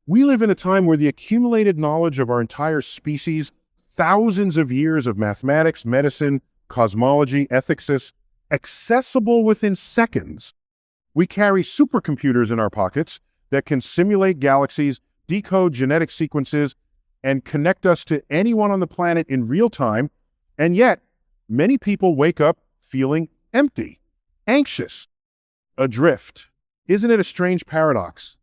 We live in a time where the accumulated knowledge of our entire species, thousands of years of mathematics, medicine, cosmology, ethics, is accessible within seconds. We carry supercomputers in our pockets that can simulate galaxies, decode genetic sequences, and connect us to anyone on the planet in real time. And yet, many people wake up feeling empty, anxious, adrift. Isn't it a strange paradox?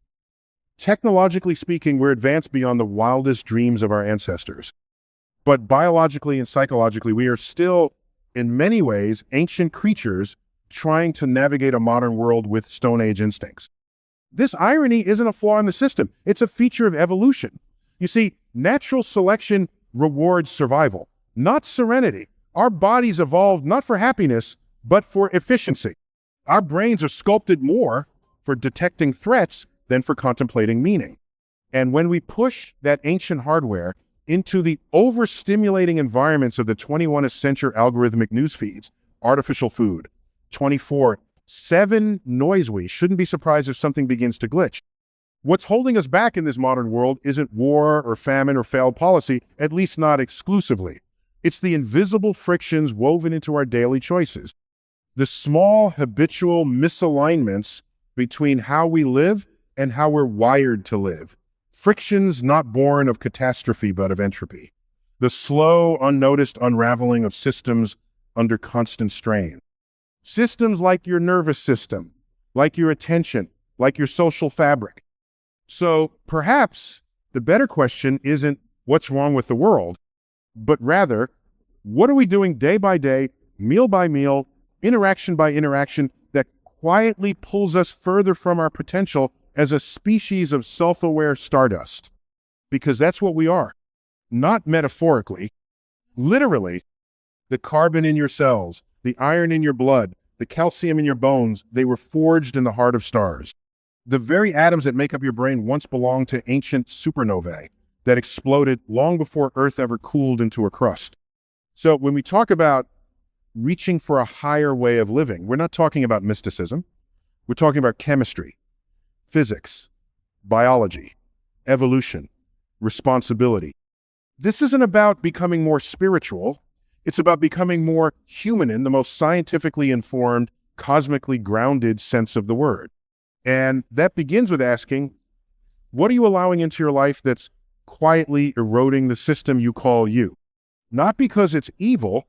Technologically speaking, we're advanced beyond the wildest dreams of our ancestors. But biologically and psychologically, we are still, in many ways, ancient creatures trying to navigate a modern world with Stone Age instincts. This irony isn't a flaw in the system. It's a feature of evolution. You see, natural selection rewards survival, not serenity. Our bodies evolved not for happiness, but for efficiency. Our brains are sculpted more for detecting threats than for contemplating meaning. And when we push that ancient hardware into the overstimulating environments of the 21st century algorithmic news feeds, artificial food, 24/7 noise, we shouldn't be surprised if something begins to glitch. What's holding us back in this modern world isn't war or famine or failed policy, at least not exclusively. It's the invisible frictions woven into our daily choices. The small habitual misalignments between how we live and how we're wired to live. Frictions not born of catastrophe, but of entropy. The slow, unnoticed unraveling of systems under constant strain. Systems like your nervous system, like your attention, like your social fabric. So perhaps the better question isn't what's wrong with the world, but rather, what are we doing day by day, meal by meal, interaction by interaction that quietly pulls us further from our potential as a species of self-aware stardust? Because that's what we are. Not metaphorically, literally. The carbon in your cells, the iron in your blood, the calcium in your bones, they were forged in the heart of stars. The very atoms that make up your brain once belonged to ancient supernovae that exploded long before Earth ever cooled into a crust. So when we talk about reaching for a higher way of living, we're not talking about mysticism. We're talking about chemistry, physics, biology, evolution, responsibility. This isn't about becoming more spiritual. It's about becoming more human in the most scientifically informed, cosmically grounded sense of the word. And that begins with asking, what are you allowing into your life that's quietly eroding the system you call you? Not because it's evil,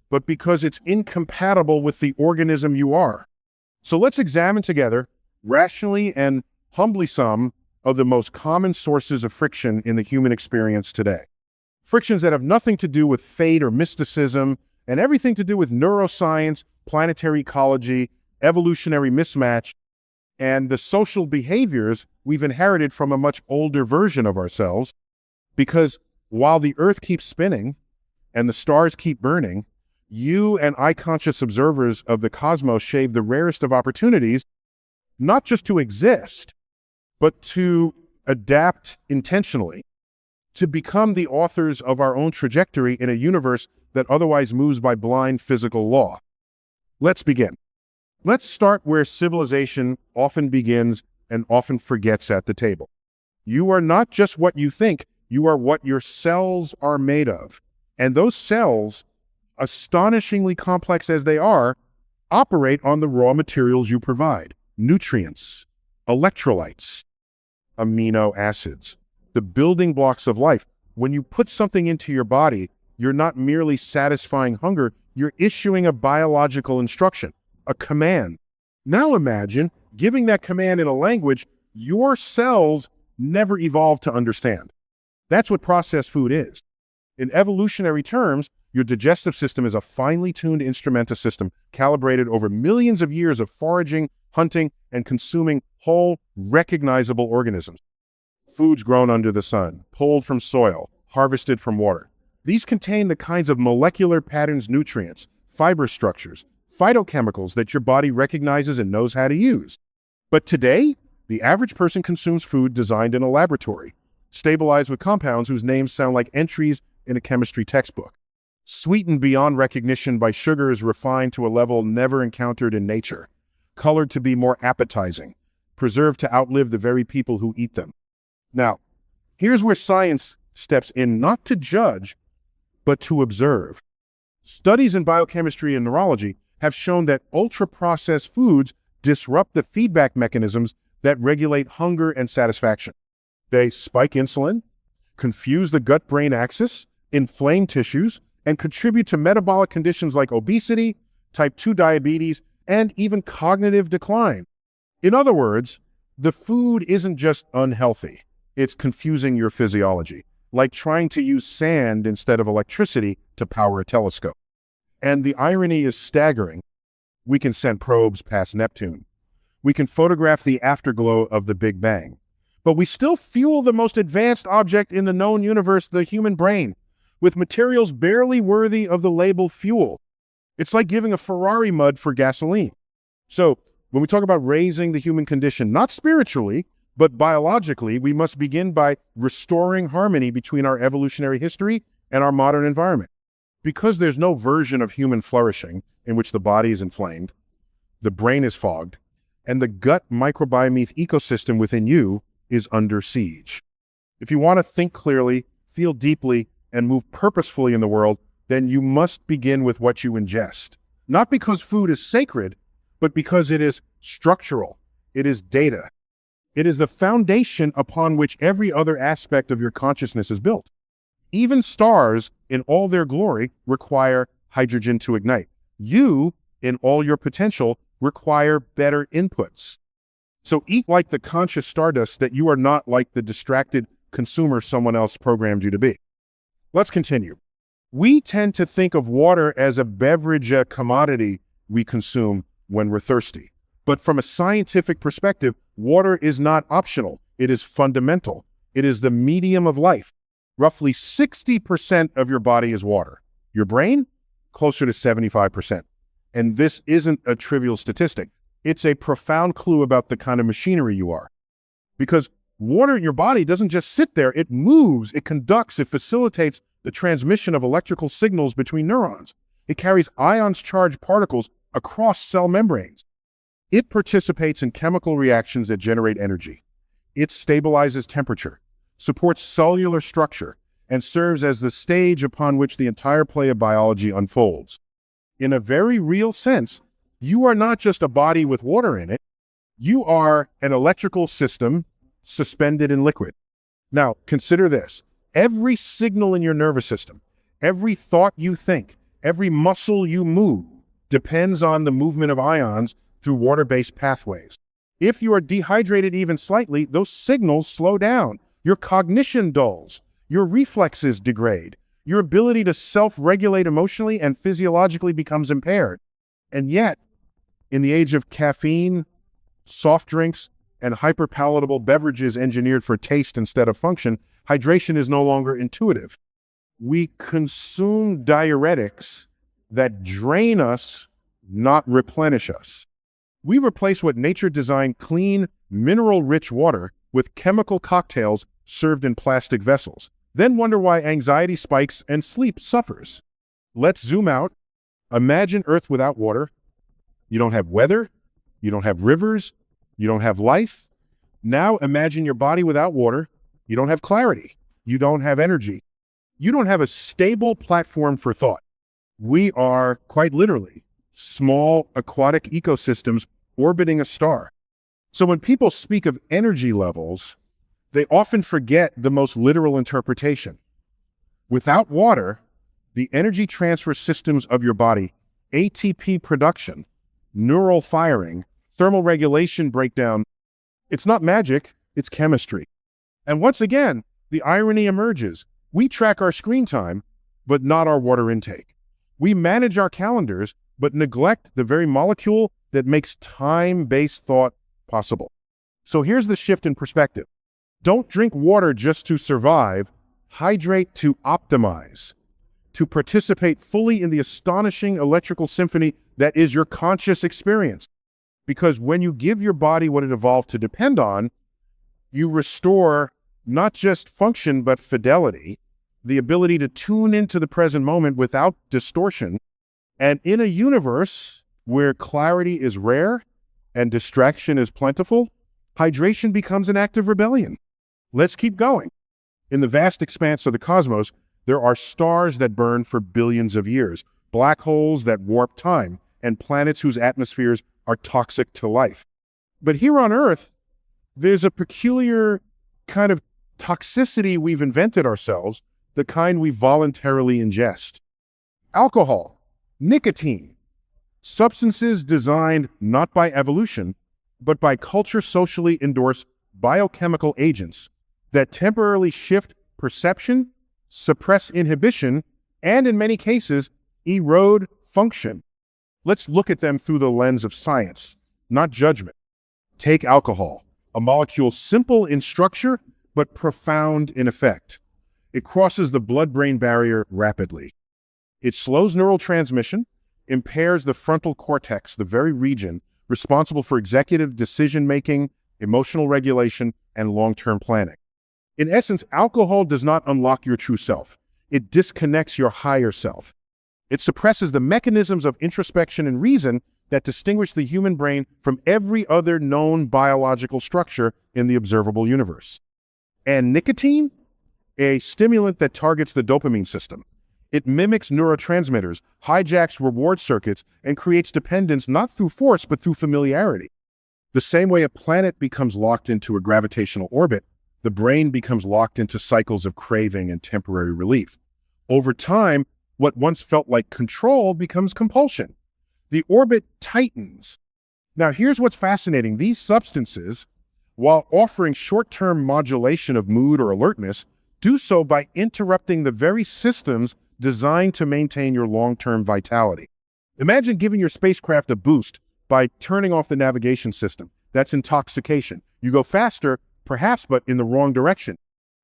but because it's incompatible with the organism you are. So let's examine together, rationally and humbly, some of the most common sources of friction in the human experience today. Frictions that have nothing to do with fate or mysticism, and everything to do with neuroscience, planetary ecology, evolutionary mismatch, and the social behaviors we've inherited from a much older version of ourselves. Because while the Earth keeps spinning and the stars keep burning, you and eye-conscious observers of the cosmos shave the rarest of opportunities, not just to exist, but to adapt intentionally, to become the authors of our own trajectory in a universe that otherwise moves by blind physical law. Let's begin. Let's start where civilization often begins and often forgets at the table. You are not just what you think, you are what your cells are made of. And those cells, astonishingly complex as they are, operate on the raw materials you provide. Nutrients, electrolytes, amino acids, the building blocks of life. When you put something into your body, you're not merely satisfying hunger, you're issuing a biological instruction, a command. Now imagine giving that command in a language your cells never evolved to understand. That's what processed food is. In evolutionary terms, your digestive system is a finely tuned instrumenta system calibrated over millions of years of foraging, hunting, and consuming whole, recognizable organisms. Foods grown under the sun, pulled from soil, harvested from water. These contain the kinds of molecular patterns, nutrients, fiber structures, phytochemicals that your body recognizes and knows how to use. But today, the average person consumes food designed in a laboratory, stabilized with compounds whose names sound like entries in a chemistry textbook, sweetened beyond recognition by sugars refined to a level never encountered in nature, colored to be more appetizing, preserved to outlive the very people who eat them. Now, here's where science steps in not to judge, but to observe. Studies in biochemistry and neurology have shown that ultra-processed foods disrupt the feedback mechanisms that regulate hunger and satisfaction. They spike insulin, confuse the gut-brain axis, inflame tissues, and contribute to metabolic conditions like obesity, type 2 diabetes, and even cognitive decline. In other words, the food isn't just unhealthy, it's confusing your physiology, like trying to use sand instead of electricity to power a telescope. And the irony is staggering. We can send probes past Neptune. We can photograph the afterglow of the Big Bang. But we still fuel the most advanced object in the known universe, the human brain, with materials barely worthy of the label fuel. It's like giving a Ferrari mud for gasoline. So, when we talk about raising the human condition, not spiritually, but biologically, we must begin by restoring harmony between our evolutionary history and our modern environment. Because there's no version of human flourishing in which the body is inflamed, the brain is fogged, and the gut microbiome ecosystem within you is under siege. If you want to think clearly, feel deeply, and move purposefully in the world, then you must begin with what you ingest. Not because food is sacred, but because it is structural. It is data. It is the foundation upon which every other aspect of your consciousness is built. Even stars, in all their glory, require hydrogen to ignite. You, in all your potential, require better inputs. So eat like the conscious stardust that you are not like the distracted consumer someone else programmed you to be. Let's continue. We tend to think of water as a beverage, a commodity we consume when we're thirsty. But from a scientific perspective, water is not optional. It is fundamental. It is the medium of life. Roughly 60% of your body is water. Your brain, closer to 75%. And this isn't a trivial statistic. It's a profound clue about the kind of machinery you are. Because water in your body doesn't just sit there, it moves, it conducts, it facilitates the transmission of electrical signals between neurons. It carries ions-charged particles across cell membranes. It participates in chemical reactions that generate energy. It stabilizes temperature, supports cellular structure, and serves as the stage upon which the entire play of biology unfolds. In a very real sense, you are not just a body with water in it. You are an electrical system suspended in liquid. Now, consider this. Every signal in your nervous system, every thought you think, every muscle you move, depends on the movement of ions through water-based pathways. If you are dehydrated even slightly, those signals slow down. Your cognition dulls. Your reflexes degrade. Your ability to self-regulate emotionally and physiologically becomes impaired. And yet, in the age of caffeine, soft drinks, and hyperpalatable beverages engineered for taste instead of function, hydration is no longer intuitive. We consume diuretics that drain us, not replenish us. We replace what nature designed clean, mineral-rich water with chemical cocktails served in plastic vessels, then wonder why anxiety spikes and sleep suffers. Let's zoom out. Imagine Earth without water. You don't have weather. You don't have rivers. You don't have life. Now imagine your body without water. You don't have clarity. You don't have energy. You don't have a stable platform for thought. We are, quite literally, small aquatic ecosystems orbiting a star. So when people speak of energy levels, they often forget the most literal interpretation. Without water, the energy transfer systems of your body, ATP production, neural firing, thermal regulation breakdown, it's not magic, it's chemistry. And once again, the irony emerges. We track our screen time, but not our water intake. We manage our calendars, but neglect the very molecule that makes time-based thought possible. So here's the shift in perspective. Don't drink water just to survive, hydrate to optimize, to participate fully in the astonishing electrical symphony that is your conscious experience. Because when you give your body what it evolved to depend on, you restore not just function, but fidelity, the ability to tune into the present moment without distortion. And in a universe where clarity is rare and distraction is plentiful, hydration becomes an act of rebellion. Let's keep going. In the vast expanse of the cosmos, there are stars that burn for billions of years, black holes that warp time, and planets whose atmospheres are toxic to life. But here on Earth, there's a peculiar kind of toxicity we've invented ourselves, the kind we voluntarily ingest. Alcohol, nicotine, substances designed not by evolution, but by culture socially endorsed biochemical agents that temporarily shift perception, suppress inhibition, and in many cases, erode function. Let's look at them through the lens of science, not judgment. Take alcohol, a molecule simple in structure, but profound in effect. It crosses the blood-brain barrier rapidly. It slows neural transmission, impairs the frontal cortex, the very region responsible for executive decision-making, emotional regulation, and long-term planning. In essence, alcohol does not unlock your true self. It disconnects your higher self. It suppresses the mechanisms of introspection and reason that distinguish the human brain from every other known biological structure in the observable universe. And nicotine? A stimulant that targets the dopamine system. It mimics neurotransmitters, hijacks reward circuits, and creates dependence not through force, but through familiarity. The same way a planet becomes locked into a gravitational orbit, the brain becomes locked into cycles of craving and temporary relief. Over time, what once felt like control becomes compulsion. The orbit tightens. Now, here's what's fascinating. These substances, while offering short-term modulation of mood or alertness, do so by interrupting the very systems designed to maintain your long-term vitality. Imagine giving your spacecraft a boost by turning off the navigation system. That's intoxication. You go faster, perhaps, but in the wrong direction.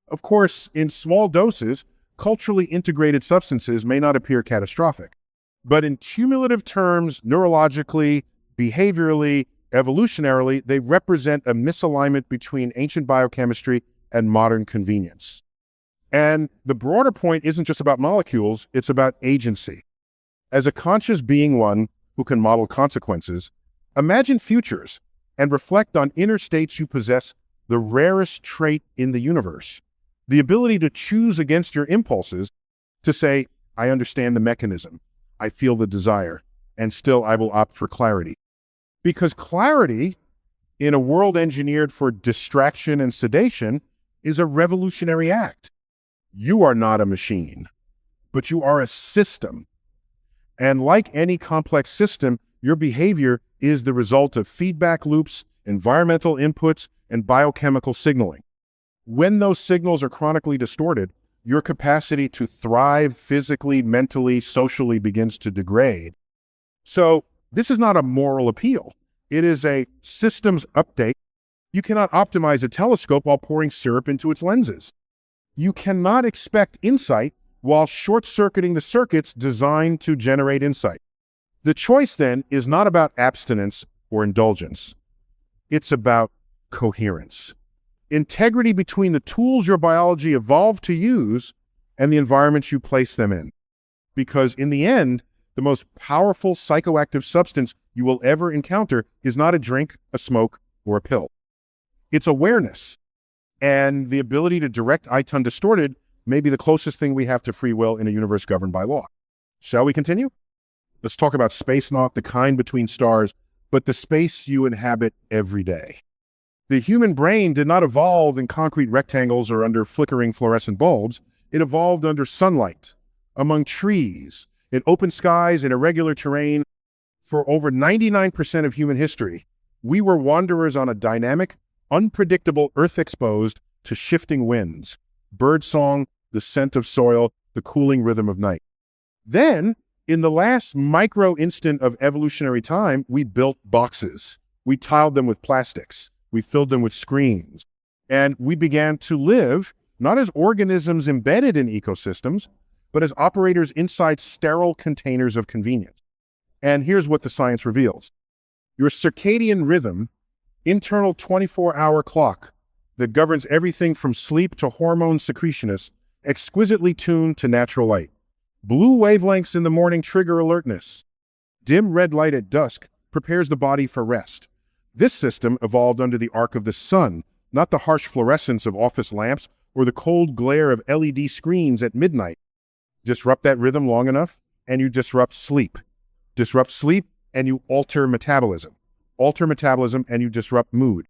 Of course, in small doses, culturally integrated substances may not appear catastrophic. But in cumulative terms, neurologically, behaviorally, evolutionarily, they represent a misalignment between ancient biochemistry and modern convenience. And the broader point isn't just about molecules, it's about agency. As a conscious being one who can model consequences, imagine futures and reflect on inner states you possess, the rarest trait in the universe. The ability to choose against your impulses, to say, I understand the mechanism, I feel the desire, and still I will opt for clarity. Because clarity, in a world engineered for distraction and sedation, is a revolutionary act. You are not a machine, but you are a system. And like any complex system, your behavior is the result of feedback loops, environmental inputs, and biochemical signaling. When those signals are chronically distorted, your capacity to thrive physically, mentally, socially begins to degrade. So this is not a moral appeal. It is a systems update. You cannot optimize a telescope while pouring syrup into its lenses. You cannot expect insight while short-circuiting the circuits designed to generate insight. The choice then is not about abstinence or indulgence. It's about coherence. Integrity between the tools your biology evolved to use and the environments you place them in. Because in the end, the most powerful psychoactive substance you will ever encounter is not a drink, a smoke, or a pill. It's awareness. And the ability to direct eye undistorted may be the closest thing we have to free will in a universe governed by law. Shall we continue? Let's talk about space, not the kind between stars, but the space you inhabit every day. The human brain did not evolve in concrete rectangles or under flickering fluorescent bulbs. It evolved under sunlight, among trees, in open skies, in irregular terrain. For over 99% of human history, we were wanderers on a dynamic, unpredictable earth exposed to shifting winds, birdsong, the scent of soil, the cooling rhythm of night. Then, in the last micro instant of evolutionary time, we built boxes. We tiled them with plastics. We filled them with screens. And we began to live not as organisms embedded in ecosystems, but as operators inside sterile containers of convenience. And here's what the science reveals. Your circadian rhythm, internal 24-hour clock that governs everything from sleep to hormone secretion, is exquisitely tuned to natural light. Blue wavelengths in the morning trigger alertness. Dim red light at dusk prepares the body for rest. This system evolved under the arc of the sun, not the harsh fluorescence of office lamps or the cold glare of LED screens at midnight. Disrupt that rhythm long enough, and you disrupt sleep. Disrupt sleep, and you alter metabolism. Alter metabolism, and you disrupt mood.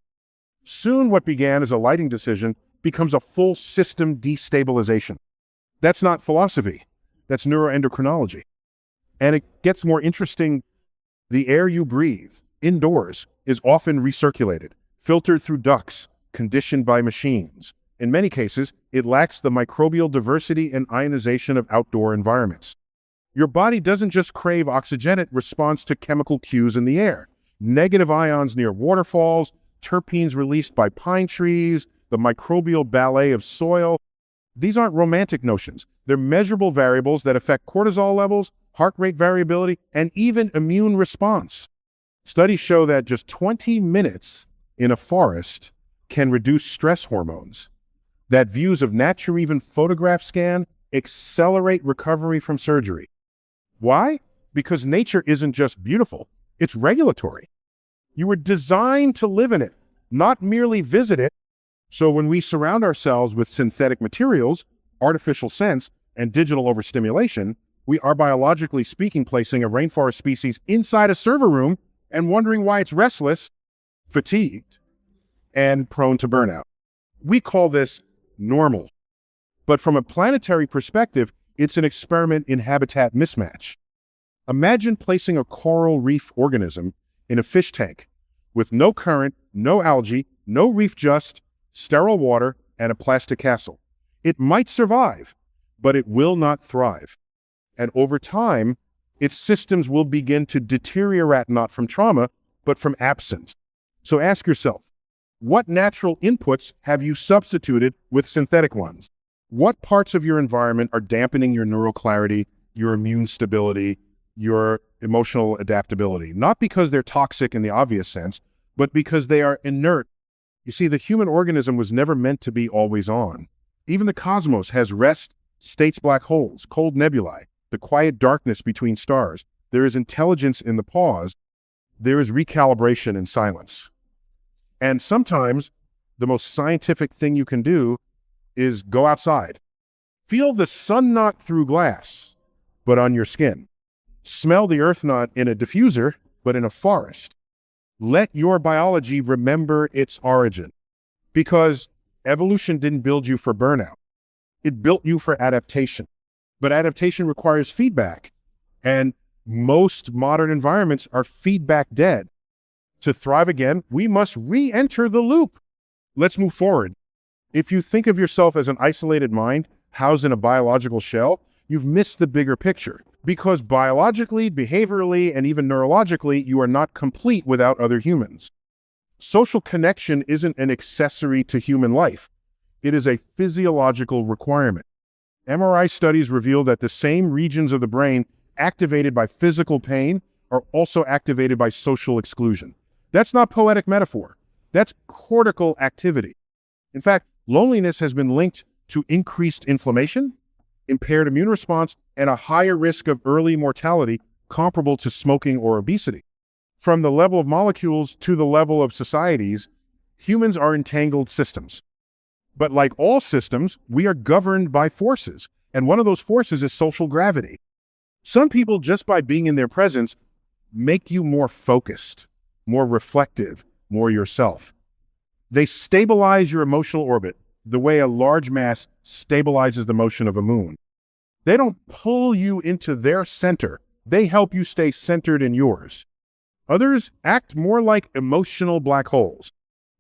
Soon, what began as a lighting decision becomes a full system destabilization. That's not philosophy. That's neuroendocrinology. And it gets more interesting. The air you breathe indoors is often recirculated, filtered through ducts, conditioned by machines. In many cases, it lacks the microbial diversity and ionization of outdoor environments. Your body doesn't just crave oxygen, it responds to chemical cues in the air. Negative ions near waterfalls, terpenes released by pine trees, the microbial ballet of soil. These aren't romantic notions. They're measurable variables that affect cortisol levels, heart rate variability, and even immune response. Studies show that just 20 minutes in a forest can reduce stress hormones, that views of nature, even photograph scan, accelerate recovery from surgery. Why? Because nature isn't just beautiful, it's regulatory. You were designed to live in it, not merely visit it. So when we surround ourselves with synthetic materials, artificial scents, and digital overstimulation, we are biologically speaking placing a rainforest species inside a server room and wondering why it's restless, fatigued, and prone to burnout. We call this normal. But from a planetary perspective, it's an experiment in habitat mismatch. Imagine placing a coral reef organism in a fish tank with no current, no algae, no reef, just sterile water and a plastic castle. It might survive, but it will not thrive. And over time, its systems will begin to deteriorate, not from trauma, but from absence. So ask yourself, what natural inputs have you substituted with synthetic ones? What parts of your environment are dampening your neural clarity, your immune stability, your emotional adaptability? Not because they're toxic in the obvious sense, but because they are inert. You see, the human organism was never meant to be always on. Even the cosmos has rest, states, black holes, cold nebulae, the quiet darkness between stars. There is intelligence in the pause. There is recalibration in silence. And sometimes the most scientific thing you can do is go outside. Feel the sun not through glass, but on your skin. Smell the earth not in a diffuser, but in a forest. Let your biology remember its origin, because evolution didn't build you for burnout. It built you for adaptation. But adaptation requires feedback, and most modern environments are feedback dead. To thrive again, we must re-enter the loop. Let's move forward. If you think of yourself as an isolated mind housed in a biological shell, you've missed the bigger picture. Because biologically, behaviorally, and even neurologically, you are not complete without other humans. Social connection isn't an accessory to human life. It is a physiological requirement. MRI studies reveal that the same regions of the brain activated by physical pain are also activated by social exclusion. That's not poetic metaphor. That's cortical activity. In fact, loneliness has been linked to increased inflammation, impaired immune response, and a higher risk of early mortality comparable to smoking or obesity. From the level of molecules to the level of societies, humans are entangled systems. But like all systems, we are governed by forces, and one of those forces is social gravity. Some people, just by being in their presence, make you more focused, more reflective, more yourself. They stabilize your emotional orbit the way a large mass stabilizes the motion of a moon. They don't pull you into their center. They help you stay centered in yours. Others act more like emotional black holes.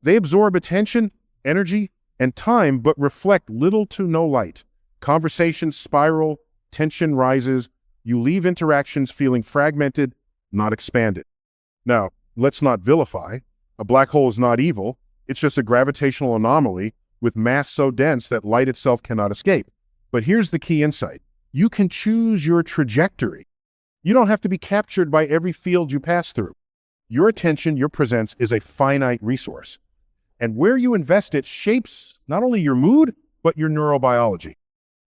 They absorb attention, energy, and time, but reflect little to no light. Conversations spiral, tension rises. You leave interactions feeling fragmented, not expanded. Now, let's not vilify. A black hole is not evil. It's just a gravitational anomaly with mass so dense that light itself cannot escape. But here's the key insight. You can choose your trajectory. You don't have to be captured by every field you pass through. Your attention, your presence, is a finite resource. And where you invest it shapes not only your mood, but your neurobiology.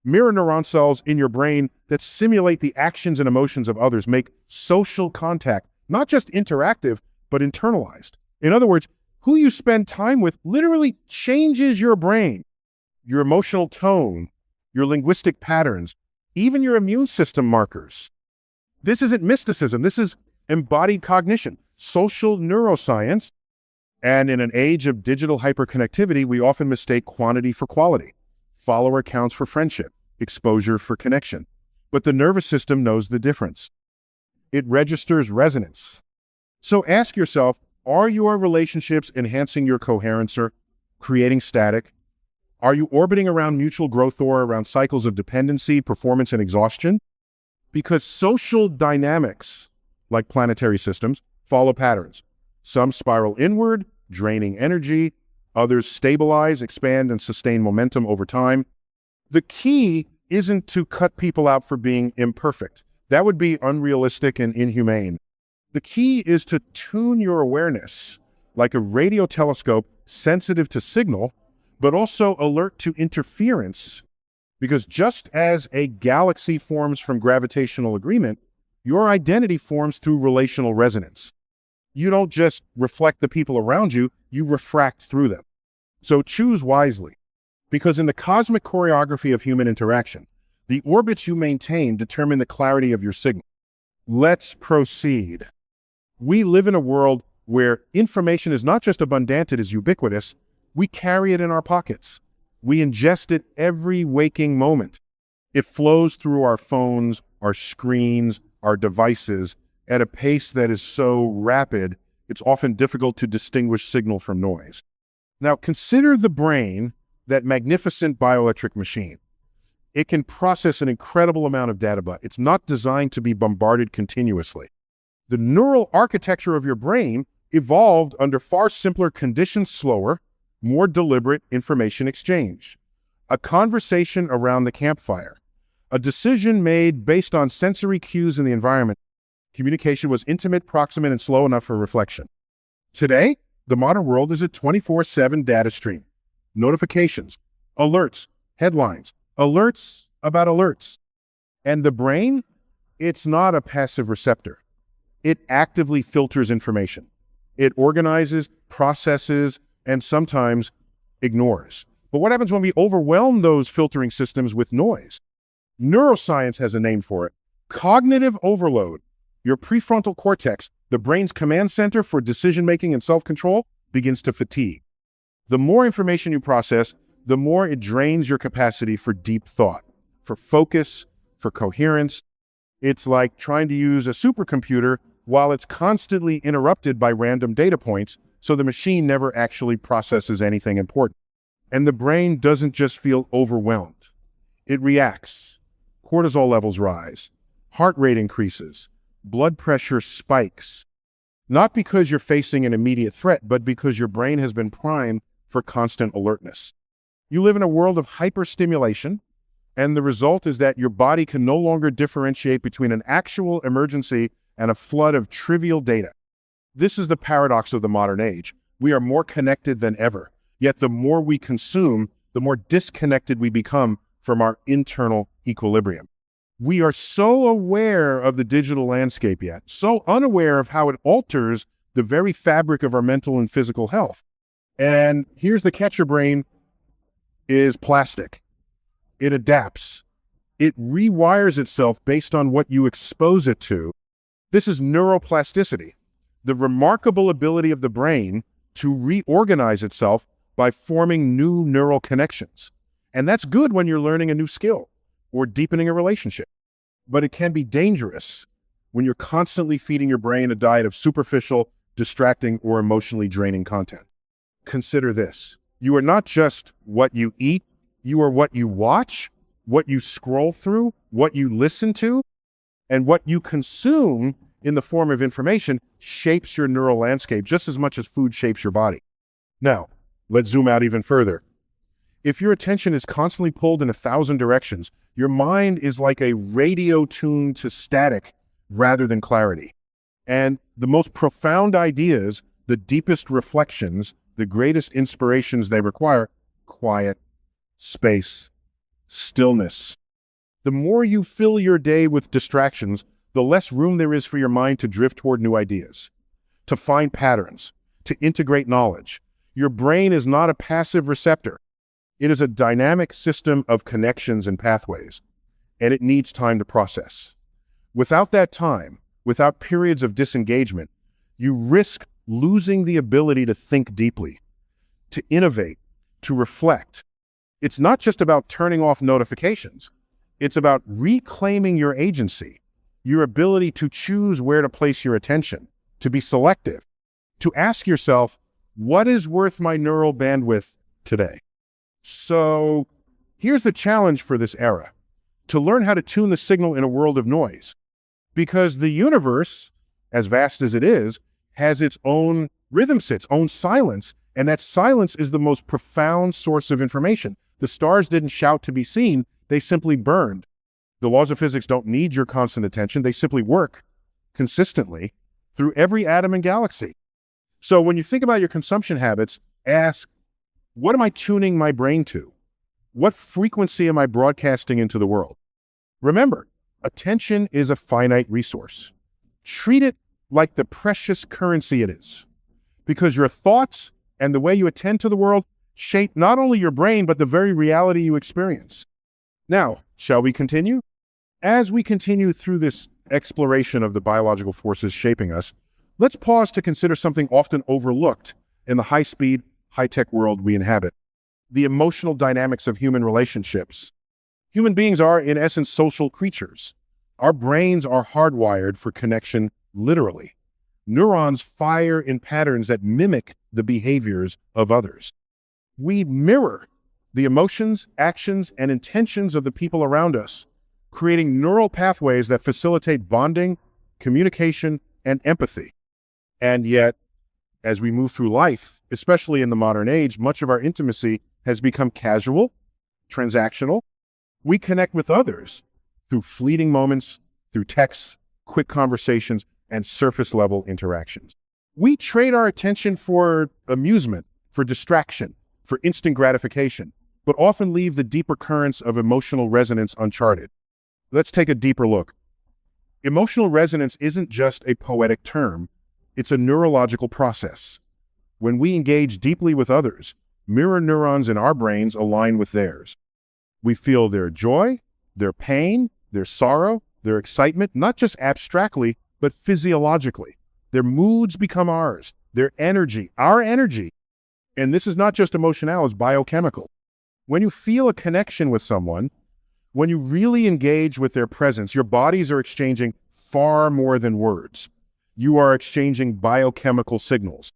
Mirror neuron cells in your brain that simulate the actions and emotions of others make social contact not just interactive, but internalized. In other words, Who you spend time with literally changes your brain, your emotional tone, your linguistic patterns, even your immune system markers. This isn't mysticism. This is embodied cognition, social neuroscience. And in an age of digital hyperconnectivity, we often mistake quantity for quality, follower counts for friendship, exposure for connection. But the nervous system knows the difference. It registers resonance. So ask yourself, are your relationships enhancing your coherence or creating static? Are you orbiting around mutual growth or around cycles of dependency, performance, and exhaustion? Because social dynamics, like planetary systems, follow patterns. Some spiral inward, draining energy. Others stabilize, expand, and sustain momentum over time. The key isn't to cut people out for being imperfect. That would be unrealistic and inhumane. The key is to tune your awareness like a radio telescope, sensitive to signal, but also alert to interference. Because just as a galaxy forms from gravitational agreement, your identity forms through relational resonance. You don't just reflect the people around you, you refract through them. So choose wisely, because in the cosmic choreography of human interaction, the orbits you maintain determine the clarity of your signal. Let's proceed. We live in a world where information is not just abundant, it is ubiquitous. We carry it in our pockets. We ingest it every waking moment. It flows through our phones, our screens, our devices at a pace that is so rapid, it's often difficult to distinguish signal from noise. Now, consider the brain, that magnificent bioelectric machine. It can process an incredible amount of data, but it's not designed to be bombarded continuously. The neural architecture of your brain evolved under far simpler conditions, slower, more deliberate information exchange. A conversation around the campfire. A decision made based on sensory cues in the environment. Communication was intimate, proximate, and slow enough for reflection. Today, the modern world is a 24/7 data stream. Notifications, alerts, headlines, alerts about alerts. And the brain, it's not a passive receptor. It actively filters information. It organizes, processes, and sometimes ignores. But what happens when we overwhelm those filtering systems with noise? Neuroscience has a name for it. Cognitive overload. Your prefrontal cortex, the brain's command center for decision-making and self-control, begins to fatigue. The more information you process, the more it drains your capacity for deep thought, for focus, for coherence. It's like trying to use a supercomputer while it's constantly interrupted by random data points, so the machine never actually processes anything important. And the brain doesn't just feel overwhelmed. It reacts. Cortisol levels rise. Heart rate increases. Blood pressure spikes. Not because you're facing an immediate threat, but because your brain has been primed for constant alertness. You live in a world of hyperstimulation, and the result is that your body can no longer differentiate between an actual emergency and a flood of trivial data. This is the paradox of the modern age. We are more connected than ever, yet the more we consume, the more disconnected we become from our internal equilibrium. We are so aware of the digital landscape yet, so unaware of how it alters the very fabric of our mental and physical health. And here's the catch: your brain is plastic. It adapts. It rewires itself based on what you expose it to. This is neuroplasticity, the remarkable ability of the brain to reorganize itself by forming new neural connections. And that's good when you're learning a new skill or deepening a relationship. But it can be dangerous when you're constantly feeding your brain a diet of superficial, distracting, or emotionally draining content. Consider this. You are not just what you eat, you are what you watch, what you scroll through, what you listen to, and what you consume in the form of information shapes your neural landscape just as much as food shapes your body. Now, let's zoom out even further. If your attention is constantly pulled in 1,000 directions, your mind is like a radio tuned to static rather than clarity. And the most profound ideas, the deepest reflections, the greatest inspirations, they require quiet, space, stillness. The more you fill your day with distractions, the less room there is for your mind to drift toward new ideas, to find patterns, to integrate knowledge. Your brain is not a passive receptor. It is a dynamic system of connections and pathways, and it needs time to process. Without that time, without periods of disengagement, you risk losing the ability to think deeply, to innovate, to reflect. It's not just about turning off notifications. It's about reclaiming your agency, your ability to choose where to place your attention, to be selective, to ask yourself, what is worth my neural bandwidth today? So here's the challenge for this era: to learn how to tune the signal in a world of noise. Because the universe, as vast as it is, has its own rhythms, its own silence, and that silence is the most profound source of information. The stars didn't shout to be seen, they simply burned. The laws of physics don't need your constant attention, they simply work consistently through every atom and galaxy. So when you think about your consumption habits, ask, what am I tuning my brain to? What frequency am I broadcasting into the world? Remember, attention is a finite resource. Treat it like the precious currency it is, because your thoughts and the way you attend to the world shape not only your brain, but the very reality you experience. Now, shall we continue? As we continue through this exploration of the biological forces shaping us, let's pause to consider something often overlooked in the high-speed, high-tech world we inhabit: the emotional dynamics of human relationships. Human beings are, in essence, social creatures. Our brains are hardwired for connection, literally. Neurons fire in patterns that mimic the behaviors of others. We mirror the emotions, actions, and intentions of the people around us, creating neural pathways that facilitate bonding, communication, and empathy. And yet, as we move through life, especially in the modern age, much of our intimacy has become casual, transactional. We connect with others through fleeting moments, through texts, quick conversations, and surface-level interactions. We trade our attention for amusement, for distraction, for instant gratification, but often leave the deeper currents of emotional resonance uncharted. Let's take a deeper look. Emotional resonance isn't just a poetic term, it's a neurological process. When we engage deeply with others, mirror neurons in our brains align with theirs. We feel their joy, their pain, their sorrow, their excitement, not just abstractly, but physiologically. Their moods become ours, their energy, our energy. And this is not just emotional, it's biochemical. When you feel a connection with someone, when you really engage with their presence, your bodies are exchanging far more than words. You are exchanging biochemical signals.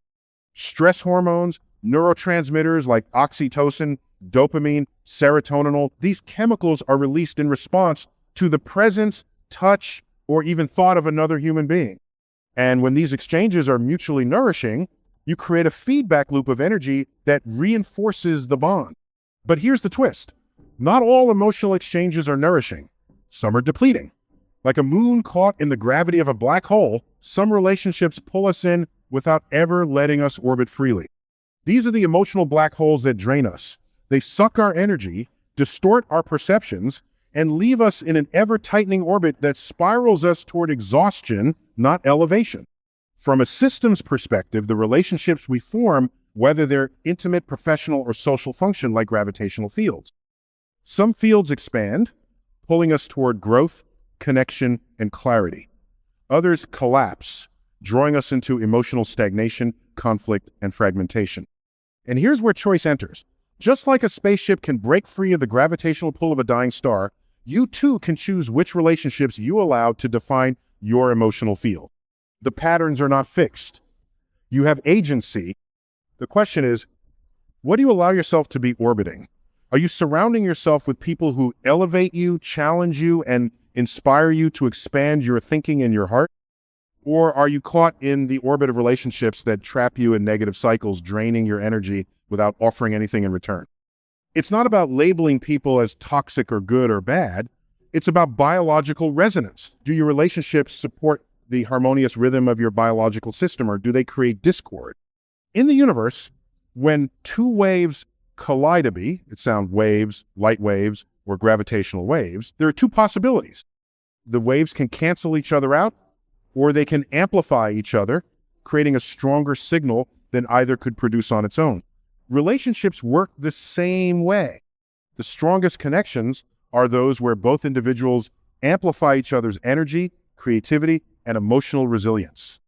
Stress hormones, neurotransmitters like oxytocin, dopamine, serotonin, these chemicals are released in response to the presence, touch, or even thought of another human being. And when these exchanges are mutually nourishing, you create a feedback loop of energy that reinforces the bond. But here's the twist. Not all emotional exchanges are nourishing. Some are depleting. Like a moon caught in the gravity of a black hole, some relationships pull us in without ever letting us orbit freely. These are the emotional black holes that drain us. They suck our energy, distort our perceptions, and leave us in an ever-tightening orbit that spirals us toward exhaustion, not elevation. From a systems perspective, the relationships we form, whether they're intimate, professional, or social, function like gravitational fields. Some fields expand, pulling us toward growth, connection, and clarity. Others collapse, drawing us into emotional stagnation, conflict, and fragmentation. And here's where choice enters. Just like a spaceship can break free of the gravitational pull of a dying star, you too can choose which relationships you allow to define your emotional field. The patterns are not fixed. You have agency. The question is, what do you allow yourself to be orbiting? Are you surrounding yourself with people who elevate you, challenge you, and inspire you to expand your thinking and your heart? Or are you caught in the orbit of relationships that trap you in negative cycles, draining your energy without offering anything in return? It's not about labeling people as toxic or good or bad. It's about biological resonance. Do your relationships support the harmonious rhythm of your biological system, or do they create discord? In the universe, when two waves collide, it sounds waves, light waves, or gravitational waves, there are two possibilities. The waves can cancel each other out, or they can amplify each other, creating a stronger signal than either could produce on its own. Relationships work the same way. The strongest connections are those where both individuals amplify each other's energy, creativity, and emotional resilience.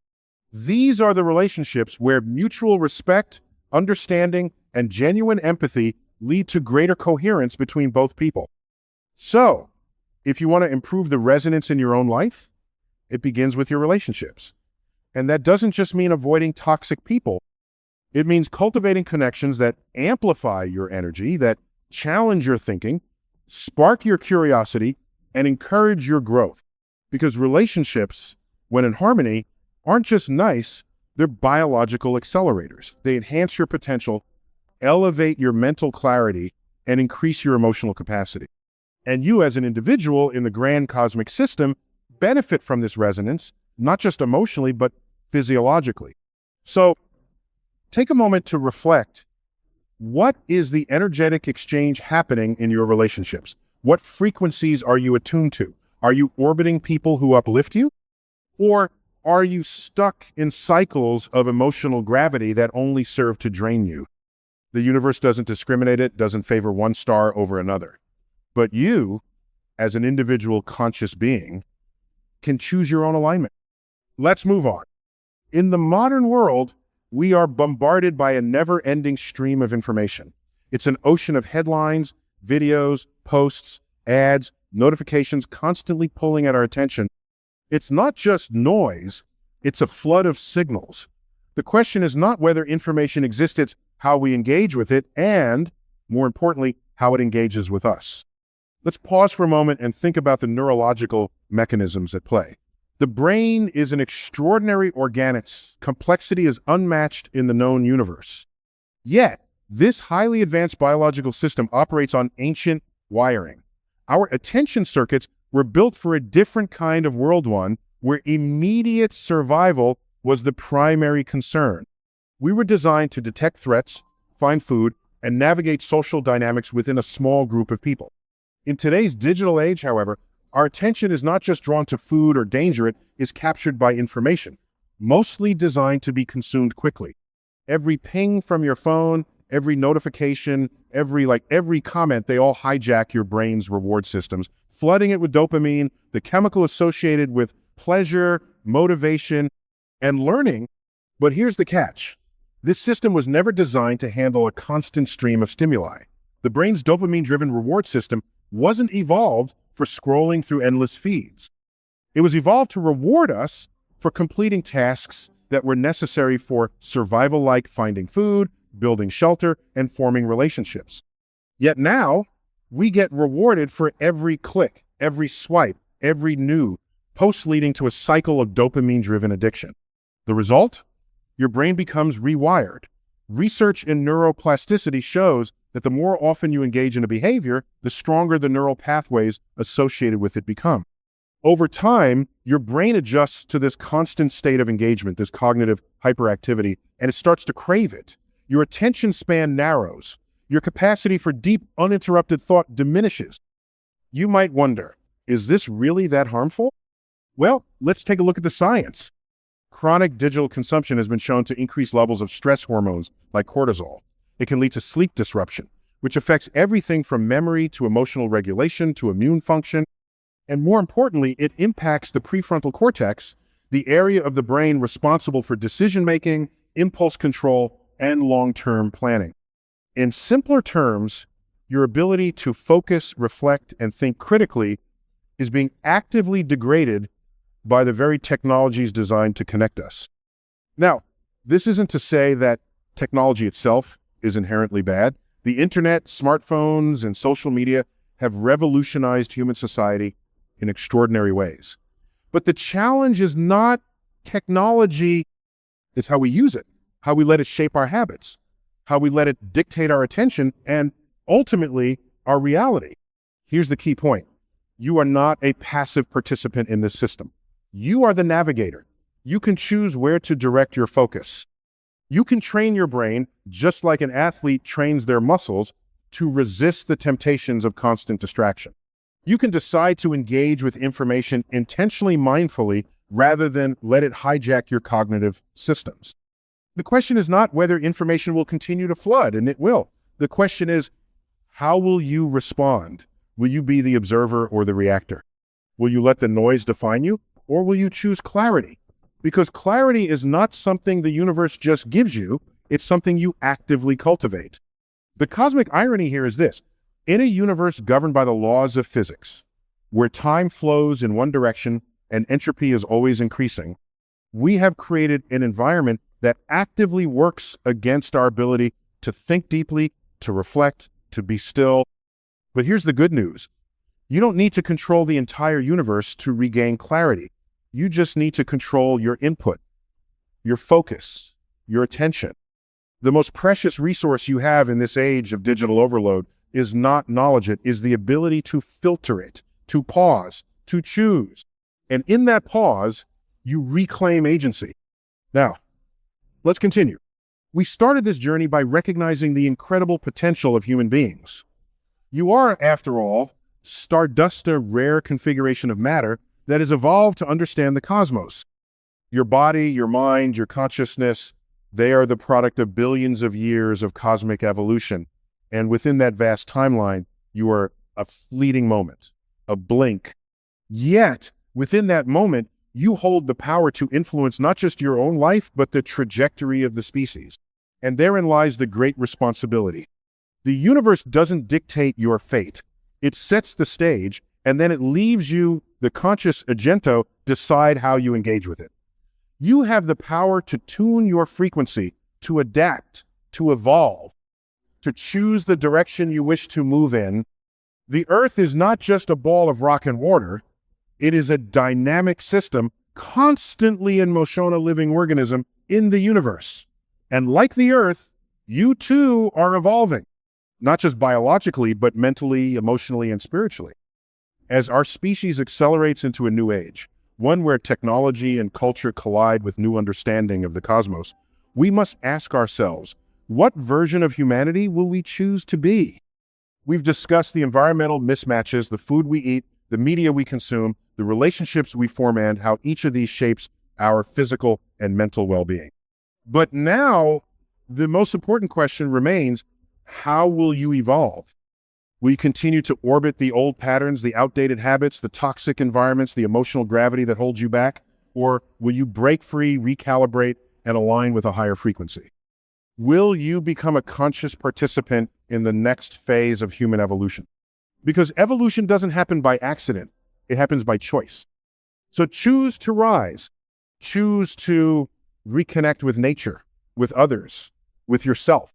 These are the relationships where mutual respect, understanding, and genuine empathy lead to greater coherence between both people. So, if you want to improve the resonance in your own life, it begins with your relationships. And that doesn't just mean avoiding toxic people. It means cultivating connections that amplify your energy, that challenge your thinking, spark your curiosity, and encourage your growth. Because relationships, when in harmony, aren't just nice, they're biological accelerators. They enhance your potential, elevate your mental clarity, and increase your emotional capacity. And you as an individual in the grand cosmic system benefit from this resonance, not just emotionally, but physiologically. So take a moment to reflect. What is the energetic exchange happening in your relationships? What frequencies are you attuned to? Are you orbiting people who uplift you? Or are you stuck in cycles of emotional gravity that only serve to drain you? The universe doesn't discriminate, it doesn't favor one star over another. But you, as an individual conscious being, can choose your own alignment. Let's move on. In the modern world, we are bombarded by a never-ending stream of information. It's an ocean of headlines, videos, posts, ads, notifications constantly pulling at our attention. It's not just noise, it's a flood of signals. The question is not whether information exists, it's how we engage with it and, more importantly, how it engages with us. Let's pause for a moment and think about the neurological mechanisms at play. The brain is an extraordinary organess. Complexity is unmatched in the known universe. Yet, this highly advanced biological system operates on ancient wiring. Our attention circuits were built for a different kind of world one, where immediate survival was the primary concern. We were designed to detect threats, find food, and navigate social dynamics within a small group of people. In today's digital age, however, our attention is not just drawn to food or danger, it is captured by information, mostly designed to be consumed quickly. Every ping from your phone, every notification, every comment, they all hijack your brain's reward systems, flooding it with dopamine, the chemical associated with pleasure, motivation, and learning. But here's the catch. This system was never designed to handle a constant stream of stimuli. The brain's dopamine-driven reward system wasn't evolved for scrolling through endless feeds. It was evolved to reward us for completing tasks that were necessary for survival, like finding food, building shelter, and forming relationships. Yet now, we get rewarded for every click, every swipe, every new post, leading to a cycle of dopamine-driven addiction. The result? Your brain becomes rewired. Research in neuroplasticity shows that the more often you engage in a behavior, the stronger the neural pathways associated with it become. Over time, your brain adjusts to this constant state of engagement, this cognitive hyperactivity, and it starts to crave it. Your attention span narrows. Your capacity for deep, uninterrupted thought diminishes. You might wonder, is this really that harmful? Well, let's take a look at the science. Chronic digital consumption has been shown to increase levels of stress hormones like cortisol. It can lead to sleep disruption, which affects everything from memory to emotional regulation to immune function. And more importantly, it impacts the prefrontal cortex, the area of the brain responsible for decision-making, impulse control, and long-term planning. In simpler terms, your ability to focus, reflect, and think critically is being actively degraded by the very technologies designed to connect us. Now, this isn't to say that technology itself is inherently bad. The internet, smartphones, and social media have revolutionized human society in extraordinary ways. But the challenge is not technology, it's how we use it, how we let it shape our habits, how we let it dictate our attention, and ultimately, our reality. Here's the key point. You are not a passive participant in this system. You are the navigator. You can choose where to direct your focus. You can train your brain, just like an athlete trains their muscles, to resist the temptations of constant distraction. You can decide to engage with information intentionally, mindfully, rather than let it hijack your cognitive systems. The question is not whether information will continue to flood, and it will. The question is, how will you respond? Will you be the observer or the reactor? Will you let the noise define you, or will you choose clarity? Because clarity is not something the universe just gives you, it's something you actively cultivate. The cosmic irony here is this: in a universe governed by the laws of physics, where time flows in one direction and entropy is always increasing, we have created an environment that actively works against our ability to think deeply, to reflect, to be still. But here's the good news. You don't need to control the entire universe to regain clarity. You just need to control your input, your focus, your attention. The most precious resource you have in this age of digital overload is not knowledge, it is the ability to filter it, to pause, to choose. And in that pause, you reclaim agency. Now, let's continue. We started this journey by recognizing the incredible potential of human beings. You are, after all, stardust, a rare configuration of matter that has evolved to understand the cosmos. Your body, your mind, your consciousness, they are the product of billions of years of cosmic evolution. And within that vast timeline, you are a fleeting moment, a blink. Yet, within that moment, you hold the power to influence not just your own life, but the trajectory of the species. And therein lies the great responsibility. The universe doesn't dictate your fate. It sets the stage, and then it leaves you, the conscious agento, decide how you engage with it. You have the power to tune your frequency, to adapt, to evolve, to choose the direction you wish to move in. The Earth is not just a ball of rock and water. It is a dynamic system, constantly in motion, a living organism in the universe. And like the Earth, you too are evolving, not just biologically, but mentally, emotionally, and spiritually. As our species accelerates into a new age, one where technology and culture collide with new understanding of the cosmos, we must ask ourselves, what version of humanity will we choose to be? We've discussed the environmental mismatches, the food we eat, the media we consume, the relationships we form, and how each of these shapes our physical and mental well-being. But now, the most important question remains, how will you evolve? Will you continue to orbit the old patterns, the outdated habits, the toxic environments, the emotional gravity that holds you back? Or will you break free, recalibrate, and align with a higher frequency? Will you become a conscious participant in the next phase of human evolution? Because evolution doesn't happen by accident. It happens by choice. So choose to rise. Choose to reconnect with nature, with others, with yourself.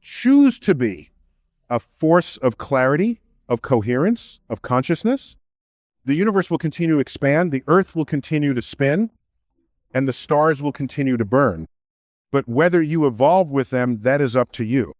Choose to be a force of clarity, of coherence, of consciousness. The universe will continue to expand, the earth will continue to spin, and the stars will continue to burn. But whether you evolve with them, that is up to you.